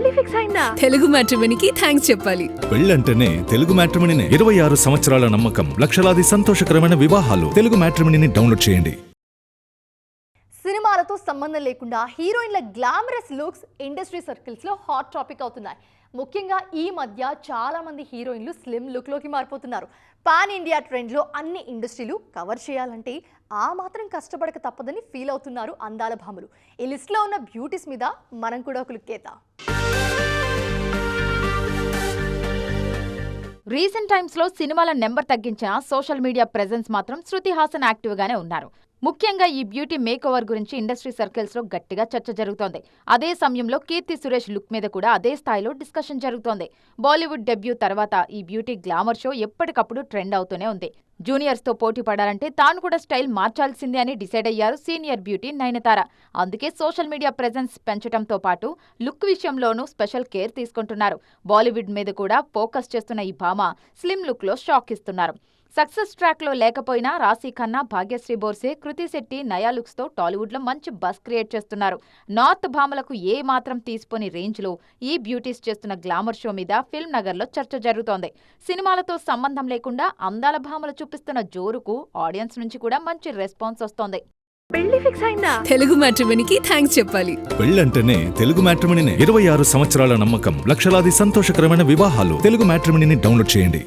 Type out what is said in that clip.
పెళ్లి ఫిక్స్ అయిందా? తెలుగు మ్యాట్రిమోనీకి థ్యాంక్స్ చెప్పాలి. పెళ్ళంటేనే తెలుగు మ్యాట్రిమోనీనే. 26 సంవత్సరాల నమ్మకం, లక్షలాది సంతోషకరమైన వివాహాలు. తెలుగు మ్యాట్రిమోనీని డౌన్లోడ్ చేయండి. సినిమాలతో సంబంధం లేకుండా హీరోయిన్ల గ్లామరస్ లుక్స్ ఇండస్ట్రీ సర్కిల్స్ లో హాట్ టాపిక్ అవుతున్నాయి. ముఖ్యంగా ఈ మధ్య చాలా మంది హీరోయిన్లు స్లిమ్ లుక్ లోకి మారిపోతున్నారు. పాన్ ఇండియా ట్రెండ్ లో అన్ని ఇండస్ట్రీలు కవర్ చేయాలంటే ఆ మాత్రం కష్టపడక తప్పదని ఫీల్ అవుతున్నారు అందాల భామలు. ఈ లిస్ట్ లో ఉన్న బ్యూటీస్ మీద మనం కూడా ఒక లుక్కేద్దాం. రీసెంట్ టైమ్స్ లో సినిమాల నెంబర్ తగ్గించిన సోషల్ మీడియా ప్రెజెన్స్ మాత్రం శృతి హాసన్ యాక్టివ్ గానే ఉన్నారు. ముఖ్యంగా ఈ బ్యూటీ మేక్ ఓవర్ గురించి ఇండస్ట్రీ సర్కిల్స్ లో గట్టిగా చర్చ జరుగుతోంది. అదే సమయంలో కీర్తి సురేష్ లుక్ మీద కూడా అదే స్థాయిలో డిస్కషన్ జరుగుతోంది. బాలీవుడ్ డెబ్యూ తర్వాత ఈ బ్యూటీ గ్లామర్ షో ఎప్పటికప్పుడు ట్రెండ్ అవుతూనే ఉంది. జూనియర్స్ తో పోటీ పడాలంటే తాను కూడా స్టైల్ మార్చాల్సిందే అని డిసైడ్ అయ్యారు సీనియర్ బ్యూటీ నయనతార. అందుకే సోషల్ మీడియా ప్రెజెన్స్ పెంచడంతో పాటు లుక్ విషయంలోనూ స్పెషల్ కేర్ తీసుకుంటున్నారు. బాలీవుడ్ మీద కూడా ఫోకస్ చేస్తున్న ఈ భామ స్లిమ్ లుక్ లో షాక్ ఇస్తున్నారు. సక్సెస్ ట్రాక్ లో లేకపోయినా రాశీ ఖన్నా, భాగ్యశ్రీ బోర్సే, కృతి శెట్టి నయా లుక్స్ తో టాలీవుడ్ లో మంచి బస్ క్రియేట్ చేస్తున్నారు. నార్త్ భామలకు ఏ మాత్రం తీసిపోని రేంజ్ లో ఈ బ్యూటీస్ చేస్తున్న గ్లామర్ షో మీద ఫిల్మ్ నగర్ లో చర్చ జరుగుతోంది. సినిమాలతో సంబంధం లేకుండా అందాల భామలు చూపిస్తున్న జోరుకు ఆడియన్స్ నుంచి కూడా మంచి రెస్పాన్స్ వస్తోంది. పెళ్లి ఫిక్స్ అయిందా? తెలుగు మ్యాట్రిమోనీకి థ్యాంక్స్ చెప్పాలి. పెళ్ళంటేనే తెలుగు మ్యాట్రిమోనీనే. 26 సంవత్సరాల నమ్మకం, లక్షలాది సంతోషకరమైన వివాహాలు. తెలుగు మ్యాట్రిమోనీని డౌన్లోడ్ చేయండి.